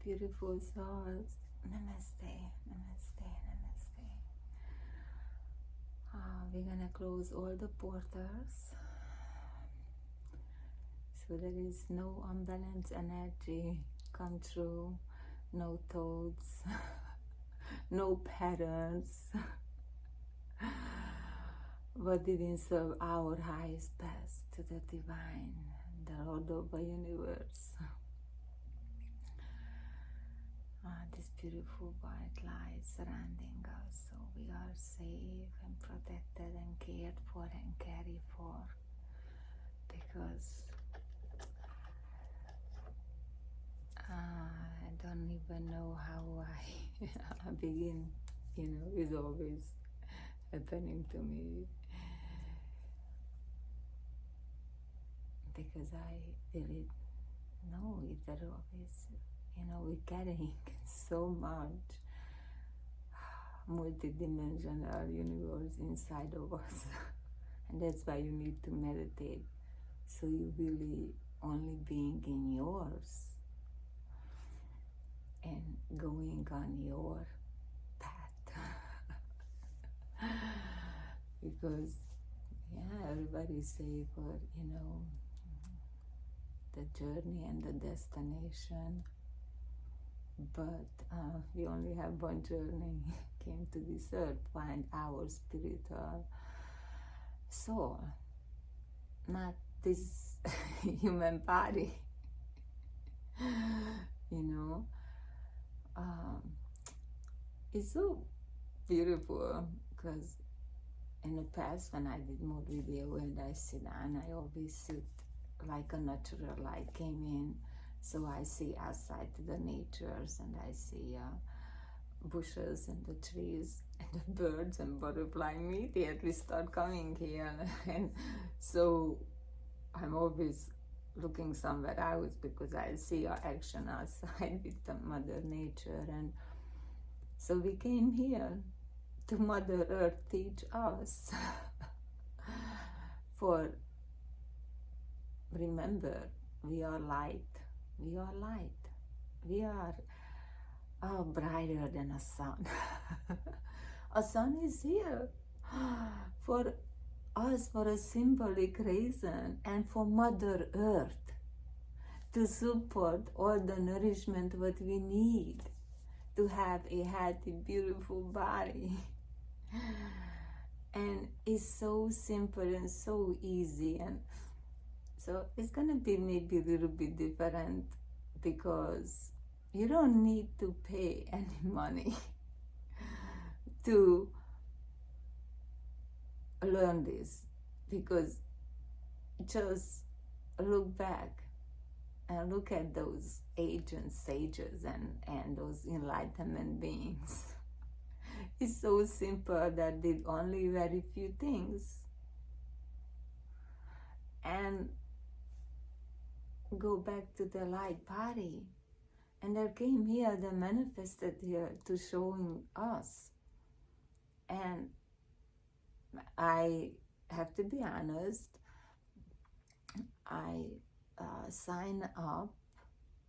beautiful souls. Namaste, namaste, namaste. We're gonna close all the portals so there is no unbalanced energy come through, no thoughts, no patterns. What didn't serve our highest best to the divine, the Lord of the universe. This beautiful white light surrounding us, so we are safe and protected and cared for and cared for, because I don't even know how I begin, it's always happening to me, because I really know it's always, we're carrying so much multidimensional universe inside of us. And that's why you need to meditate, so you really only being in yours and going on your path. Because everybody say for the journey and the destination, but we only have one journey. Came to this earth, find our spiritual soul, not this human body. It's so beautiful, because in the past when I did more video and I sit down, I always sit like a natural light came in, so I see outside the natures, and I see bushes and the trees and the birds and butterfly immediately start coming here. And so I'm always looking somewhere else, because I see your action outside with the Mother Nature. And so we came here to Mother Earth teach us. For remember, we are light, we are light, we are brighter than a sun. A sun is here for us, for a symbolic reason, and for Mother Earth to support all the nourishment what we need to have a healthy, beautiful body. And it's so simple and so easy, and so it's gonna be maybe a little bit different, because you don't need to pay any money to learn this, because just look back and look at those ancient sages and those enlightenment beings. It's so simple that did only very few things, and go back to the light body. And they came here, they manifested here to showing us. And I have to be honest, I signed up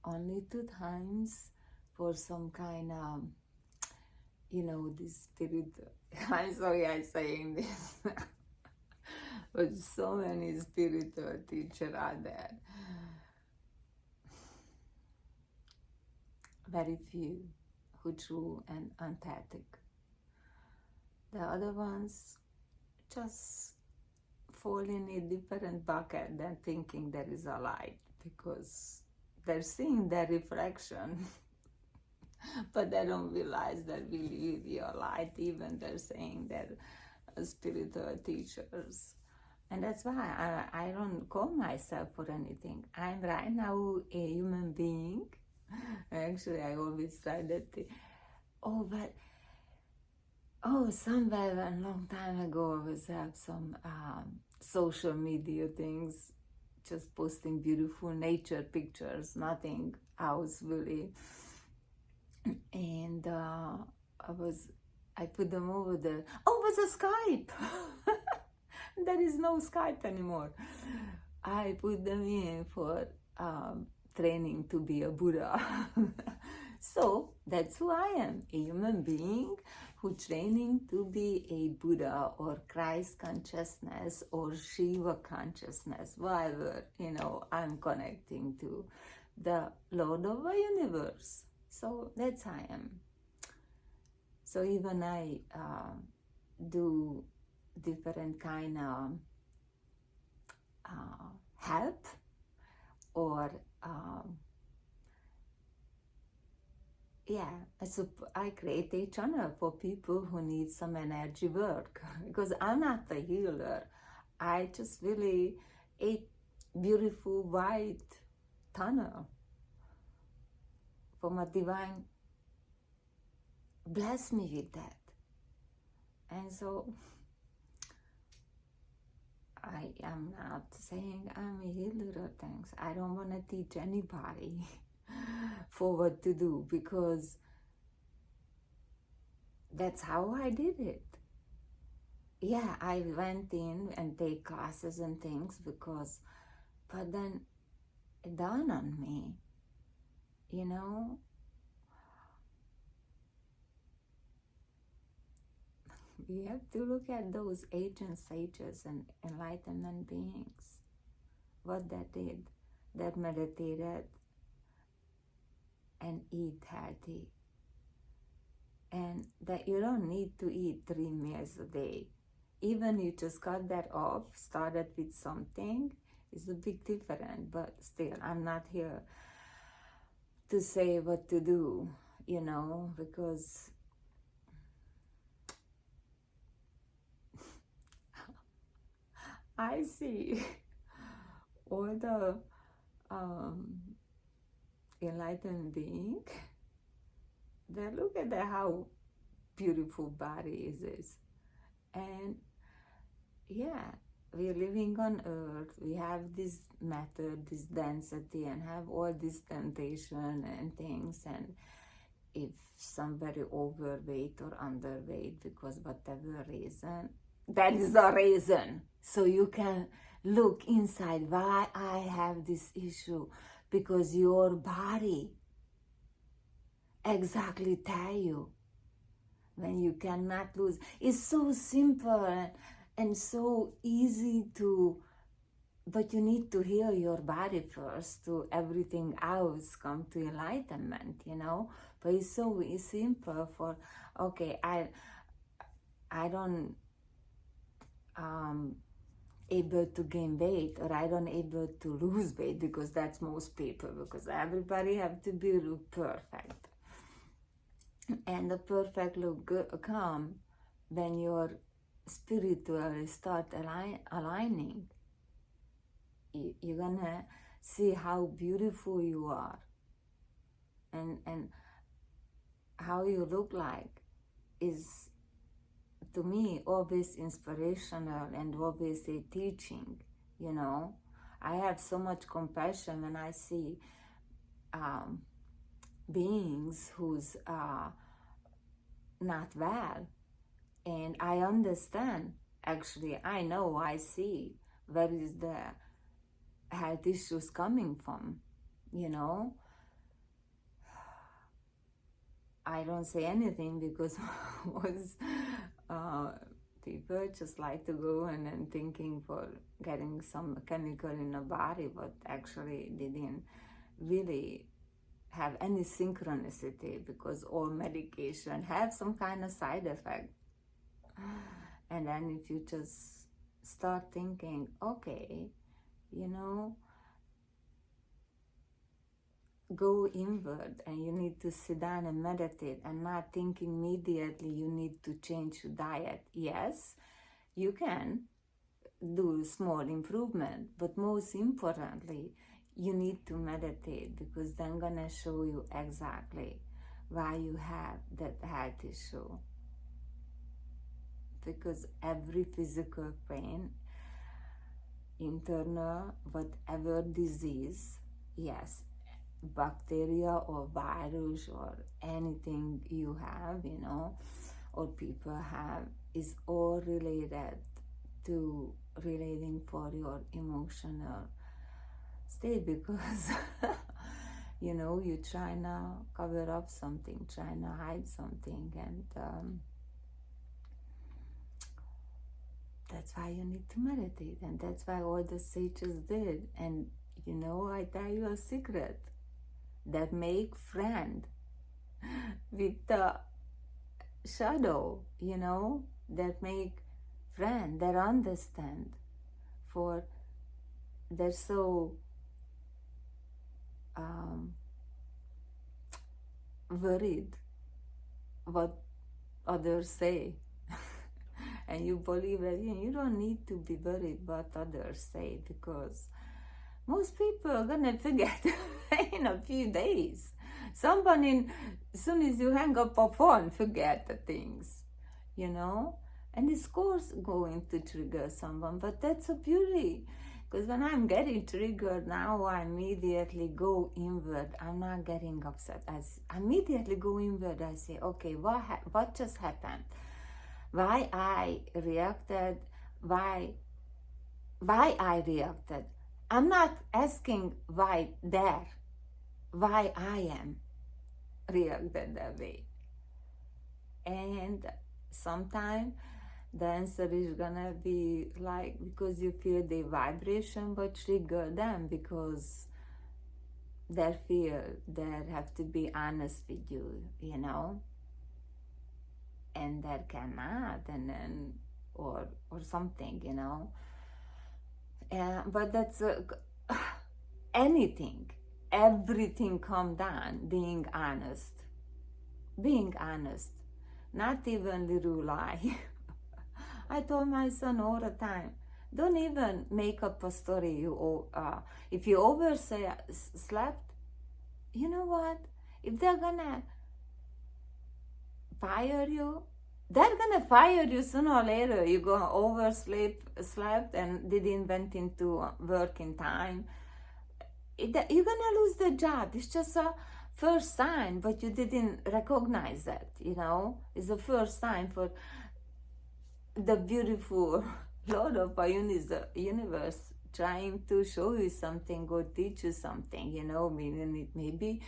only 2 times for some kind of, this spirit. I'm sorry I'm saying this, but so many spiritual teachers are there. Very few who true and empathic. The other ones just fall in a different bucket than thinking there is a light, because they're seeing their reflection, but they don't realize that really are light. Even they're saying they're spiritual teachers. And that's why I don't call myself for anything. I'm right now a human being. Actually, I always try that. Somewhere a long time ago, I was have some social media things, just posting beautiful nature pictures, nothing else really. And I put them over there. Oh, it was a Skype. There is no Skype anymore. I put them in for training to be a Buddha. So that's who I am, a human being who training to be a Buddha or Christ consciousness or Shiva consciousness, whatever, I'm connecting to the Lord of the universe. So that's I am. So even I do different kind of help or so I create a channel for people who need some energy work because I'm not a healer. I just really a beautiful white tunnel from a divine bless me with that. And so I am not saying I'm a healer or things. I don't want to teach anybody for what to do because that's how I did it. Yeah, I went in and take classes and things but then it dawned on me, we have to look at those ancient sages and enlightenment beings, what they did, that meditated and eat healthy. And that you don't need to eat 3 meals a day. Even you just cut that off, started with something, is a big difference. But still, I'm not here to say what to do, because I see all the enlightened being. They look at how beautiful body is this. And yeah, we're living on earth. We have this matter, this density, and have all this temptation and things. And if somebody overweight or underweight because whatever reason, that is the reason. So you can look inside why I have this issue, because your body exactly tell you when you cannot lose. It's so simple and so easy to, but you need to heal your body first to everything else come to enlightenment, But it's so simple for, okay, I don't able to gain weight, or I don't able to lose weight, because that's most people, because everybody have to be perfect. And the perfect look good come when your spiritual start aligning. You're gonna see how beautiful you are and how you look like is, to me, always inspirational and always a teaching, I have so much compassion when I see beings who's not well, and I understand, actually, I know, I see where is the health issues coming from, I don't say anything because people just like to go and then thinking for getting some chemical in the body, but actually they didn't really have any synchronicity, because all medication have some kind of side effect. And then if you just start thinking, okay, go inward, and you need to sit down and meditate and not think immediately you need to change your diet. Yes, you can do small improvement, but most importantly, you need to meditate, because then gonna show you exactly why you have that health issue. Because every physical pain, internal, whatever disease, yes, bacteria or virus or anything you have, or people have, is all related to relating for your emotional state, because you know, you try to cover up something, trying to hide something, and that's why you need to meditate, and that's why all the sages did. And you know, I tell you a secret that make friend with the shadow, you know, that make friend, that understand, for they're so worried what others say. And you believe that you don't need to be worried what others say, because most people are gonna forget in a few days. Someone, as soon as you hang up a phone, forget the things, you know. And it's of course going to trigger someone, but that's a beauty. Because when I'm getting triggered now, I immediately go inward. I'm not getting upset. I immediately go inward. I say, okay, what just happened? Why I reacted? Why I reacted? I'm not asking why I am reacted that way. And sometimes the answer is gonna be like, because you feel the vibration but trigger them, because their fear, they have to be honest with you, you know, and they cannot, and then or something, you know. But that's anything, everything come down being honest, not even little lie. I told my son all the time, don't even make up a story. If you slept, you know what? If they're gonna fire you, they're gonna fire you sooner or later. You're gonna slept and didn't went into work in time. You're gonna lose the job. It's just a first sign, but you didn't recognize that, you know. It's the first sign for the beautiful Lord of the universe trying to show you something or teach you something, you know. Maybe,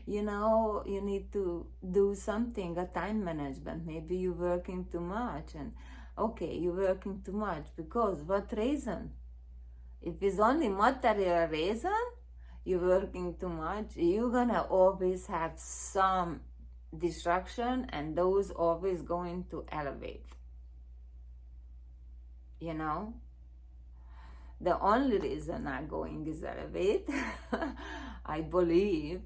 you know, you need to do something, a time management. Maybe you're working too much, and okay, you're working too much because what reason? If it's only material reason, you're working too much, you're gonna always have some distraction, and those always going to elevate. You know, the only reason I'm going is elevate. I believe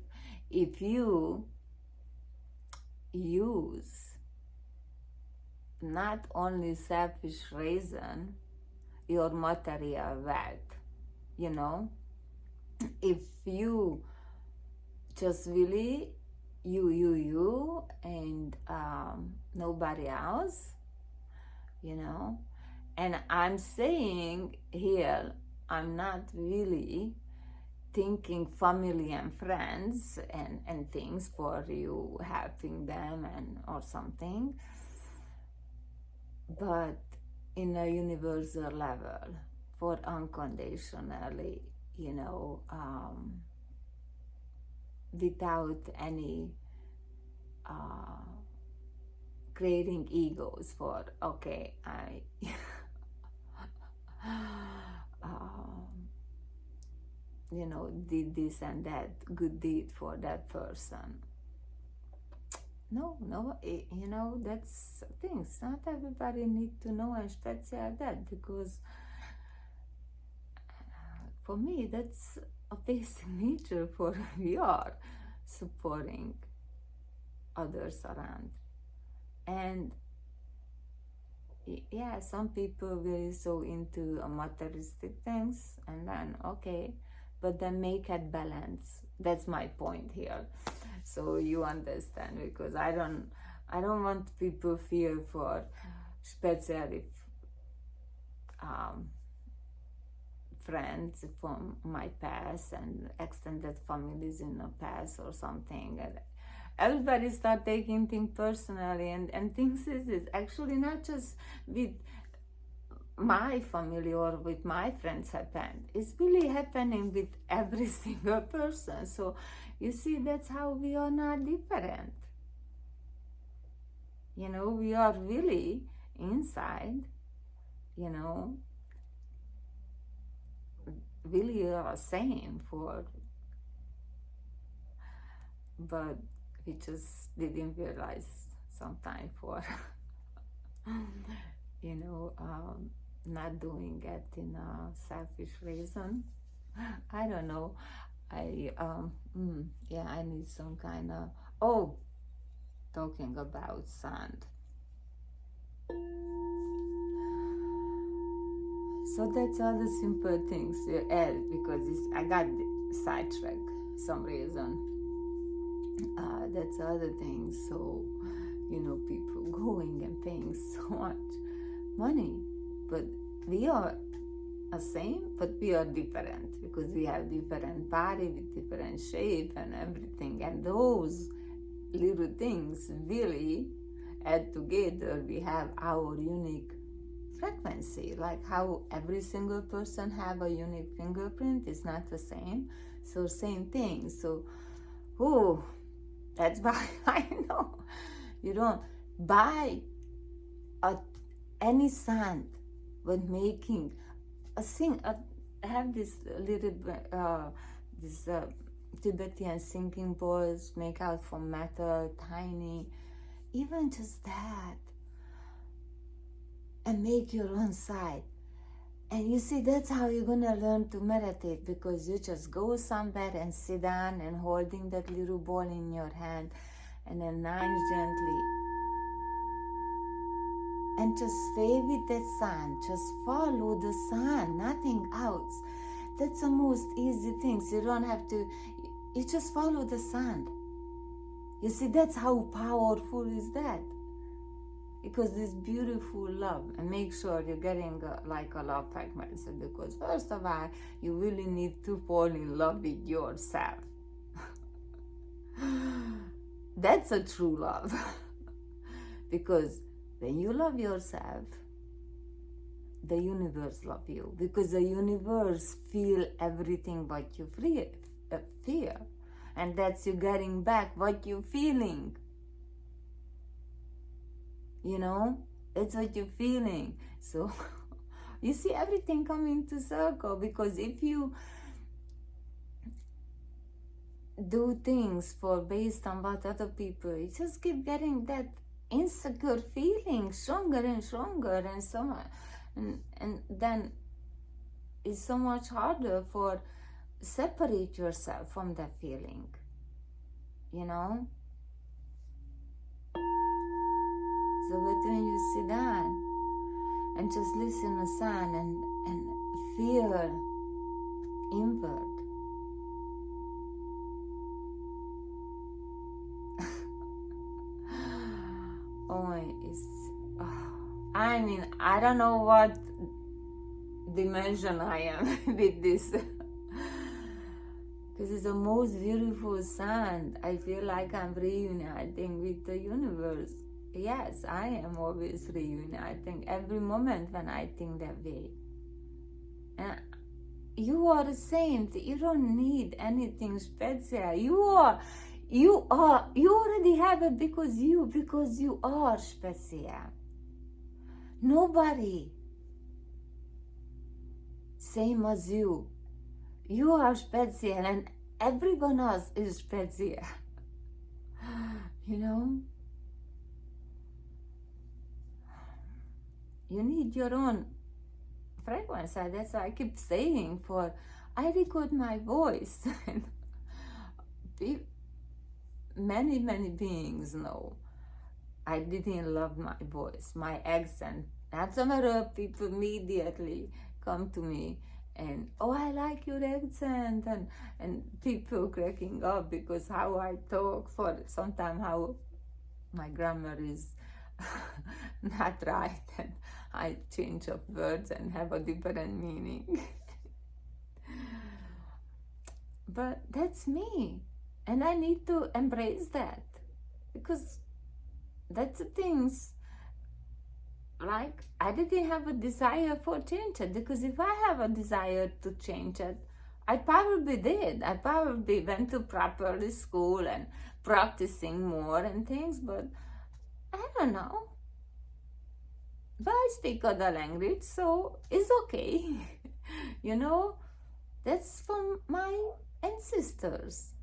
if you use not only selfish reason, your material wealth, you know, if you just really you and nobody else, you know. And I'm saying here, I'm not really thinking family and friends and things for you helping them and or something, but in a universal level, for unconditionally, you know, without any creating egos for, okay, I you know, did this and that good deed for that person. No, you know, that's things. Not everybody need to know, and especially that, because for me, that's a basic nature for we are supporting others around. And yeah, some people really so into materialistic things, and then okay, but then make it balance. That's my point here, so you understand, because I don't want people fear for, especially friends from my past and extended families in the past or something. And everybody start taking things personally, and things is actually not just with my family or with my friends happened. It's really happening with every single person. So you see, that's how we are not different. You know, we are really inside, you know, really are same but we just didn't realize sometime for, you know, not doing it in a selfish reason. I don't know. Yeah, I need some kind of, oh, talking about sand. So that's all the simple things you add, because I got sidetracked some reason. That's other things. So, you know, people going and paying so much money, but we are the same, but we are different, because we have different body with different shape and everything, and those little things really add together. We have our unique frequency, like how every single person have a unique fingerprint is not the same. So same thing. So, oh, that's why I know you don't buy any sand when making a thing. I have this little Tibetan singing bowls make out from metal, tiny, even just that, and make your own side. And you see, that's how you're gonna learn to meditate, because you just go somewhere and sit down and holding that little ball in your hand, and then nice gently, and just stay with the sun. Just follow the sun, nothing else. That's the most easy things. You don't have to. You just follow the sun. You see, that's how powerful is that. Because this beautiful love, and make sure you're getting like a love frequency, because first of all, you really need to fall in love with yourself. That's a true love. Because when you love yourself, the universe love you, because the universe feel everything what you feel, and that's you getting back what you feeling. You know, that's what you're feeling. So you see everything coming to circle, because if you do things for based on what other people, you just keep getting that insecure feeling stronger and stronger, and so much, and then it's so much harder for separate yourself from that feeling, you know. So but when you sit down and just listen to sound and feel inward, I mean, I don't know what dimension I am with this. Because it's the most beautiful sound. I feel like I'm reuniting with the universe. Yes, I am always reuniting every moment when I think that way. And you are the same. You don't need anything special. You already have it, because you are special. Nobody same as you. You are special, and everyone else is special. You know? You need your own frequency. That's why I keep saying, I record my voice. And many beings know I didn't love my voice, my accent. Not a matter of people immediately come to me and, oh, I like your accent, and people cracking up because how I talk, for sometimes how my grammar is not right, and I change up words and have a different meaning. But that's me, and I need to embrace that, because that's the things like I didn't have a desire for change it, because if I have a desire to change it, I probably did. I probably went to properly school and practicing more and things, but I don't know. But I speak other language, so it's okay. You know, that's from my ancestors.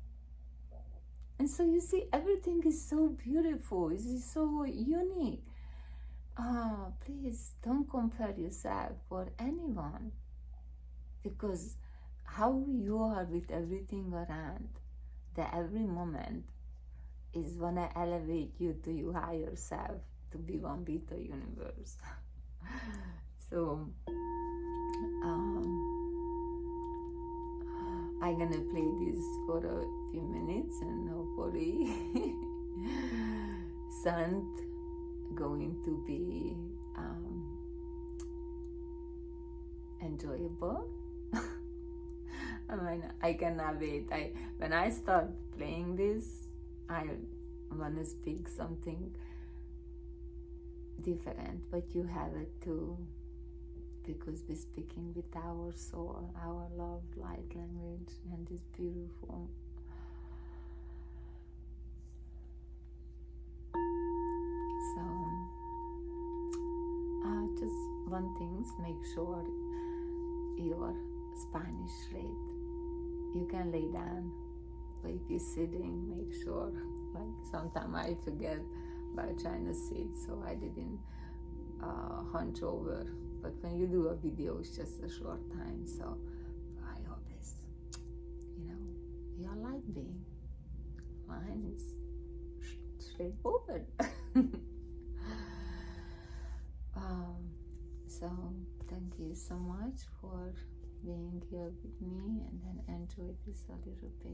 And so you see, everything is so beautiful, it's so unique. Please don't compare yourself for anyone, because how you are with everything around, the every moment is gonna elevate you to your higher self, to be one with the universe. So I'm gonna play this for a few minutes, and hopefully sound going to be enjoyable. I mean, I cannot wait. When I start playing this, I want to speak something different, but you have it too, because we're speaking with our soul, our love light language, and it's beautiful. So just one thing, make sure your spine is straight. You can lay down, but if you're sitting, make sure, like sometimes I forget by trying to sit, so I didn't hunch over. But when you do a video, it's just a short time, so I always, you're a light being. Mine is straightforward. So thank you so much for being here with me, and then enjoy this a little bit.